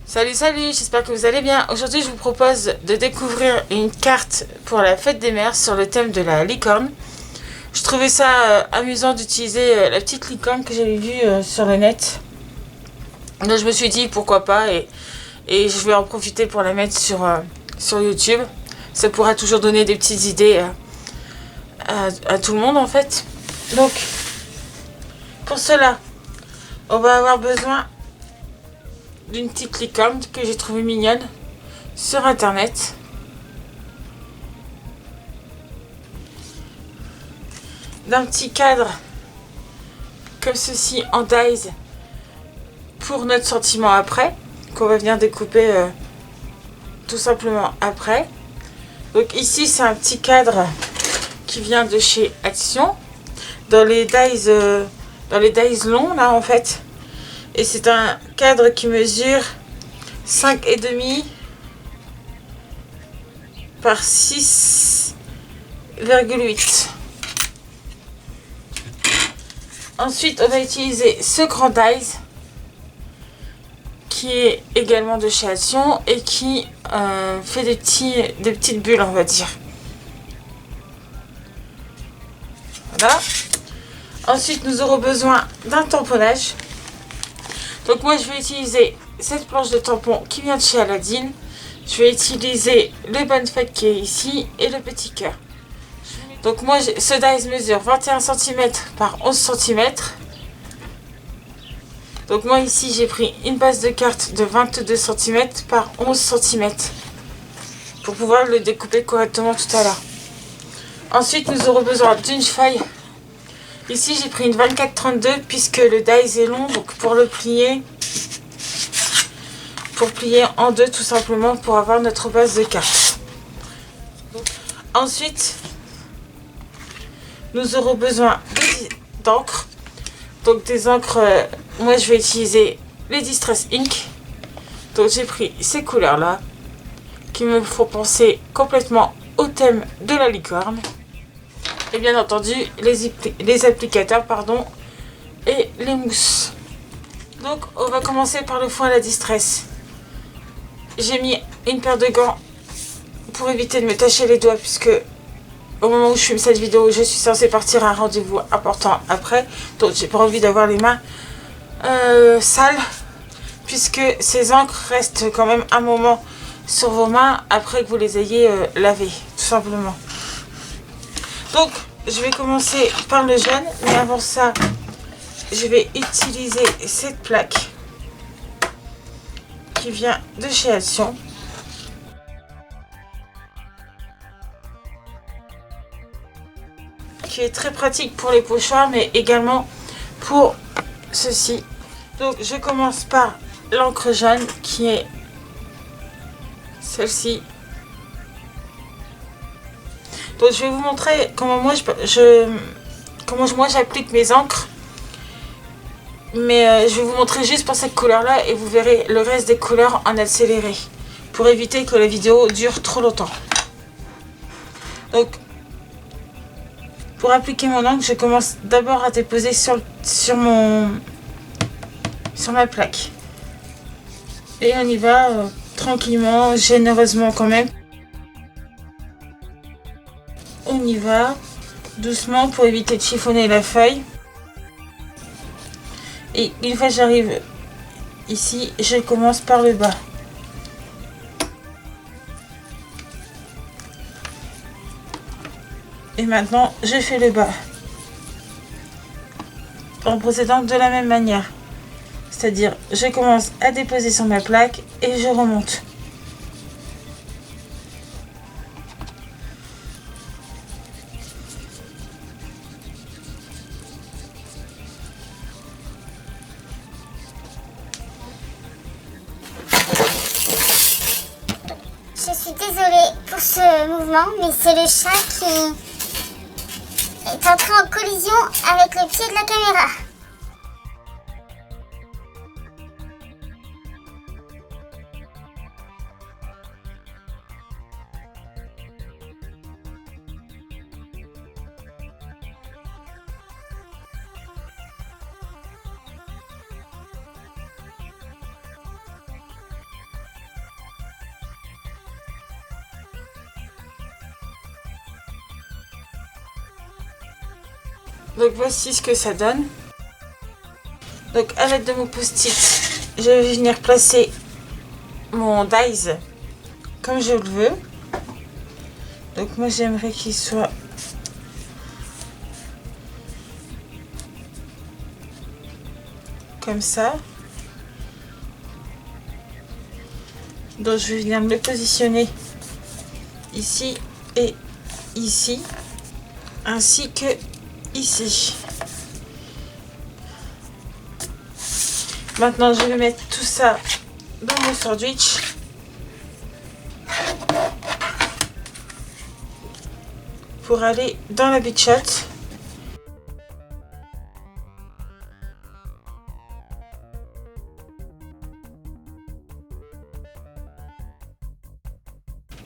Salut, j'espère que vous allez bien. Aujourd'hui, je vous propose de découvrir une carte pour la fête des mères sur le thème de la licorne. Je trouvais ça amusant d'utiliser la petite licorne que j'avais vue sur le net. Donc je me suis dit pourquoi pas et je vais en profiter pour la mettre sur YouTube. Ça pourra toujours donner des petites idées à tout le monde en fait. Donc, pour cela, on va avoir besoin d'une petite licorne que j'ai trouvée mignonne sur internet. D'un petit cadre comme ceci en dies pour notre sentiment après, qu'on va venir découper tout simplement après. Donc ici c'est un petit cadre qui vient de chez Action, dans les dies longs là en fait. Et c'est un cadre qui mesure 5,5 par 6,8. Ensuite, on va utiliser ce grand dies qui est également de chez Action et qui fait des petites bulles, on va dire. Voilà. Ensuite, nous aurons besoin d'un tamponnage. Donc moi, je vais utiliser cette planche de tampon qui vient de chez Aladdin. Je vais utiliser le bonne fête qui est ici et le petit cœur. Donc moi, ce dies mesure 21 cm par 11 cm. Donc moi ici, j'ai pris une base de carte de 22 cm par 11 cm pour pouvoir le découper correctement tout à l'heure. Ensuite, nous aurons besoin d'une feuille. Ici, j'ai pris une 24-32 puisque le dies est long, donc pour plier en deux tout simplement pour avoir notre base de carte. Ensuite, nous aurons besoin d'encre. Donc des encres, moi je vais utiliser les Distress Ink. Donc j'ai pris ces couleurs là qui me font penser complètement au thème de la licorne. Et bien entendu les applicateurs et les mousses. Donc on va commencer par le fond à la Distress. J'ai mis une paire de gants pour éviter de me tacher les doigts puisque au moment où je filme cette vidéo, je suis censée partir à un rendez-vous important après. Donc j'ai pas envie d'avoir les mains sales puisque ces encres restent quand même un moment sur vos mains après que vous les ayez lavées, tout simplement. Donc je vais commencer par le jaune, mais avant ça, je vais utiliser cette plaque qui vient de chez Action. Qui est très pratique pour les pochoirs, mais également pour ceci. Donc je commence par l'encre jaune qui est celle-ci. Donc je vais vous montrer comment moi j'applique mes encres. Mais je vais vous montrer juste pour cette couleur là et vous verrez le reste des couleurs en accéléré pour éviter que la vidéo dure trop longtemps. Donc pour appliquer mon encre, je commence d'abord à déposer sur ma plaque. Et on y va tranquillement, généreusement quand même. On y va doucement pour éviter de chiffonner la feuille. Et une fois que j'arrive ici, je commence par le bas. Et maintenant, je fais le bas. En procédant de la même manière. C'est-à-dire, je commence à déposer sur ma plaque et je remonte. Je suis désolée pour ce mouvement, mais c'est le chat qui est entré en collision avec le pied de la caméra. Donc voici ce que ça donne. Donc à l'aide de mon post-it, je vais venir placer mon dies comme je le veux. Donc moi j'aimerais qu'il soit comme ça. Donc je vais venir me le positionner ici et ici, ainsi que ici. Maintenant je vais mettre tout ça dans mon sandwich. Pour aller dans la Big Shot.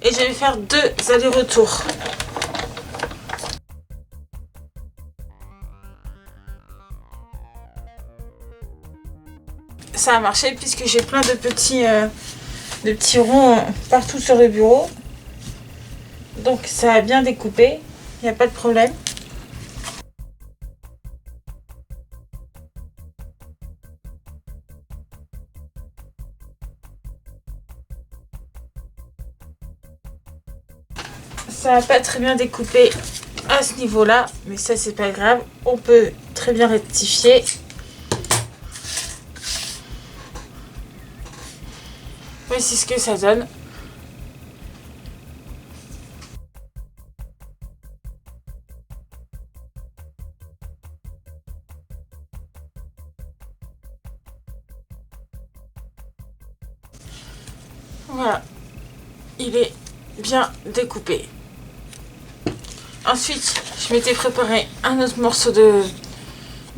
Et je vais faire 2 allers-retours. Ça a marché puisque j'ai plein de petits ronds partout sur le bureau. Donc ça a bien découpé, il n'y a pas de problème. Ça n'a pas très bien découpé à ce niveau-là, mais ça c'est pas grave, on peut très bien rectifier. Voici ce que ça donne. Voilà, il est bien découpé. Ensuite, je m'étais préparé un autre morceau de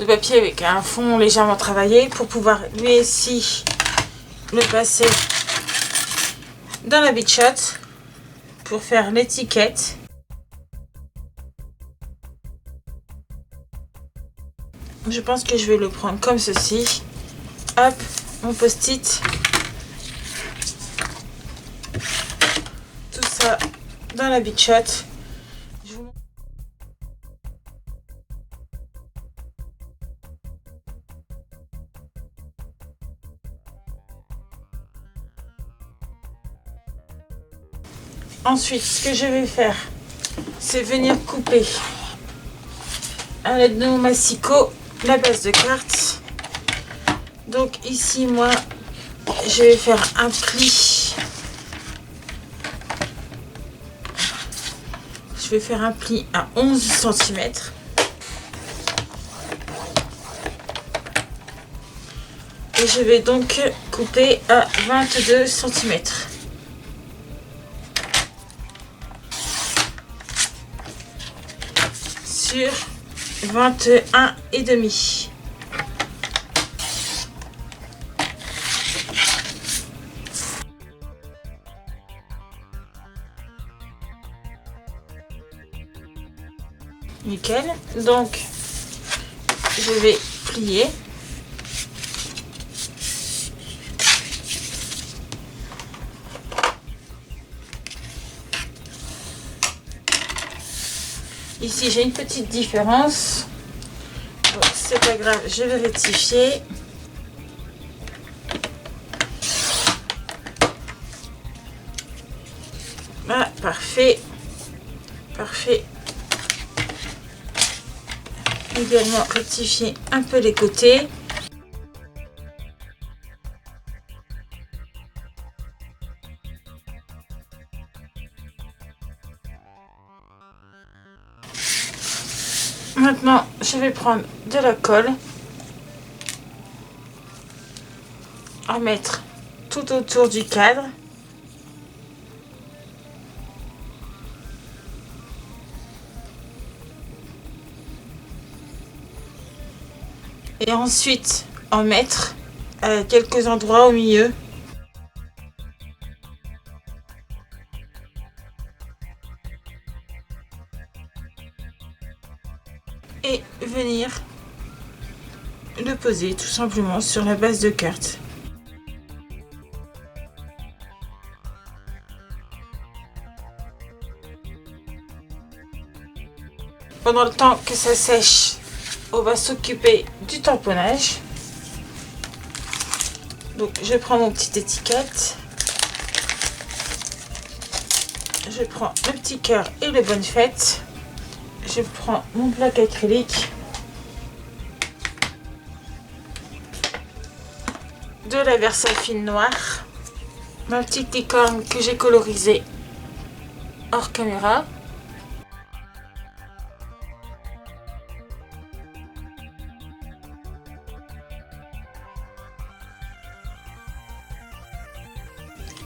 papier avec un fond légèrement travaillé pour pouvoir lui aussi le passer dans la Big Shot pour faire l'étiquette. Je pense que je vais le prendre comme ceci. Hop, mon post-it. Tout ça dans la Big Shot. Ensuite, ce que je vais faire, c'est venir couper à l'aide de mon massicot la base de carte. Donc ici, moi, je vais faire un pli. Je vais faire un pli à 11 cm. Et je vais donc couper à 22 cm. Sur 21 et demi. Nickel. Donc je vais plier. Ici j'ai une petite différence, bon, c'est pas grave, je vais rectifier. Ah, parfait, parfait. Également rectifier un peu les côtés. Maintenant, je vais prendre de la colle, en mettre tout autour du cadre. Et ensuite, en mettre à quelques endroits au milieu. Et venir le poser tout simplement sur la base de carte. Pendant le temps que ça sèche, on va s'occuper du tamponnage. Donc je prends mon petite étiquette. Je prends le petit cœur et le bonne fête. Je prends mon plaque acrylique. De la Versafine noire. Ma petite licorne que j'ai colorisée hors caméra.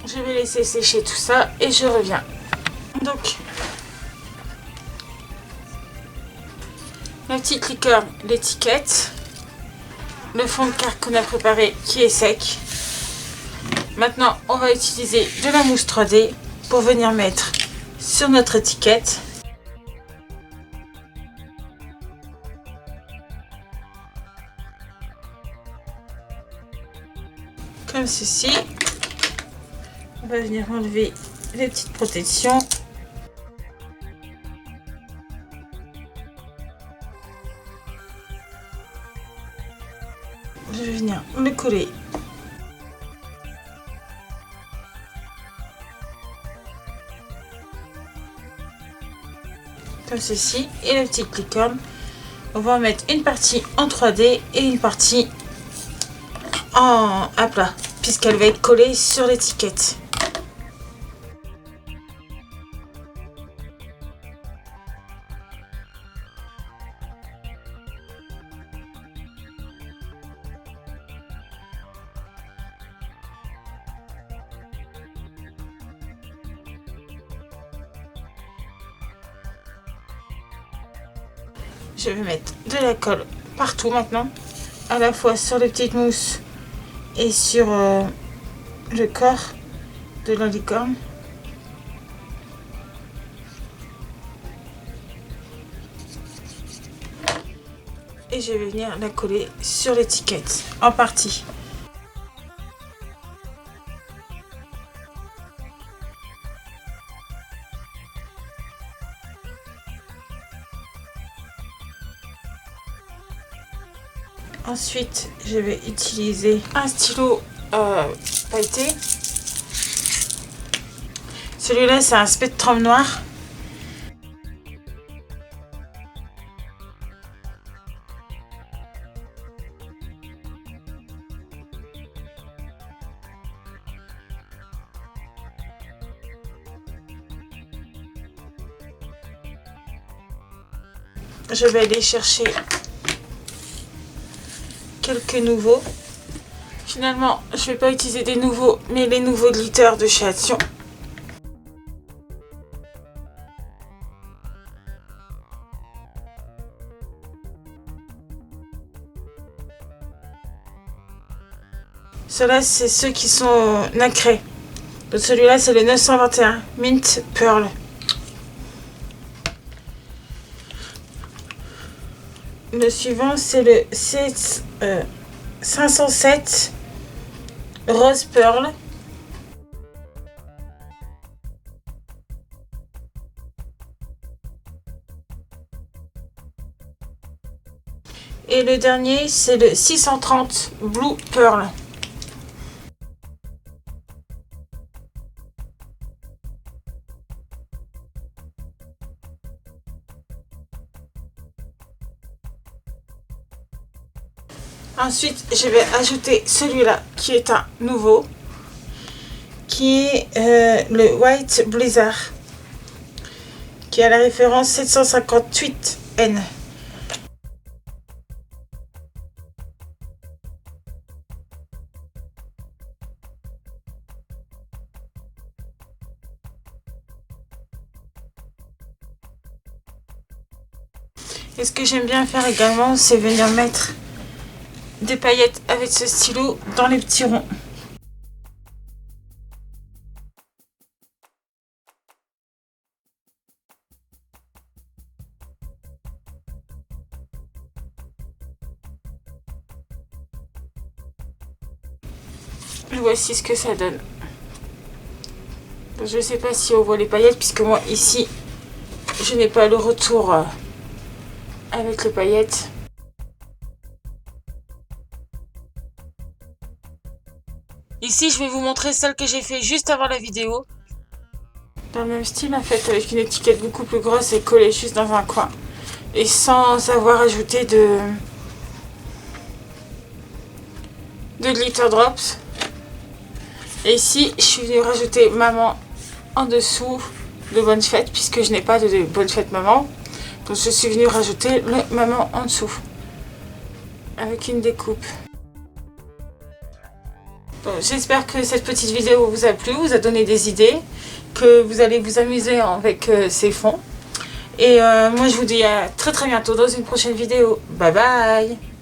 Je vais laisser sécher tout ça et je reviens. Donc, la petite licorne, l'étiquette, le fond de carte qu'on a préparé qui est sec. Maintenant, on va utiliser de la mousse 3D pour venir mettre sur notre étiquette. Comme ceci. On va venir enlever les petites protections. Je vais venir le coller. Comme ceci. Et la petite licorne. On va en mettre une partie en 3D et une partie à plat, puisqu'elle va être collée sur l'étiquette. Je vais mettre de la colle partout maintenant, à la fois sur les petites mousses et sur le corps de la licorne. Et je vais venir la coller sur l'étiquette en partie. Ensuite, je vais utiliser un stylo pailleté. Celui-là, c'est un Spectrum noir. Je vais aller chercher quelques nouveaux. Finalement, je vais pas utiliser des nouveaux, mais les nouveaux glitters de chez Action. Ceux-là, c'est ceux qui sont nacrés. Donc celui-là, c'est le 921 Mint Pearl. Le suivant, c'est le 507 Rose Pearl. Et le dernier, c'est le 630 Blue Pearl. Ensuite, je vais ajouter celui-là qui est un nouveau, qui est le White Blizzard, qui a la référence 758N. Et ce que j'aime bien faire également, c'est venir mettre des paillettes avec ce stylo dans les petits ronds. Voici ce que ça donne. Je ne sais pas si on voit les paillettes, puisque moi ici je n'ai pas le retour avec les paillettes. Ici, je vais vous montrer celle que j'ai fait juste avant la vidéo. Dans le même style, en fait, avec une étiquette beaucoup plus grosse et collée juste dans un coin. Et sans avoir ajouté de glitter drops. Et ici, je suis venue rajouter maman en dessous de bonne fête, puisque je n'ai pas de bonne fête maman. Donc je suis venue rajouter le maman en dessous. Avec une découpe. J'espère que cette petite vidéo vous a plu, vous a donné des idées, que vous allez vous amuser avec ces fonds. Et moi je vous dis à très bientôt dans une prochaine vidéo. Bye bye!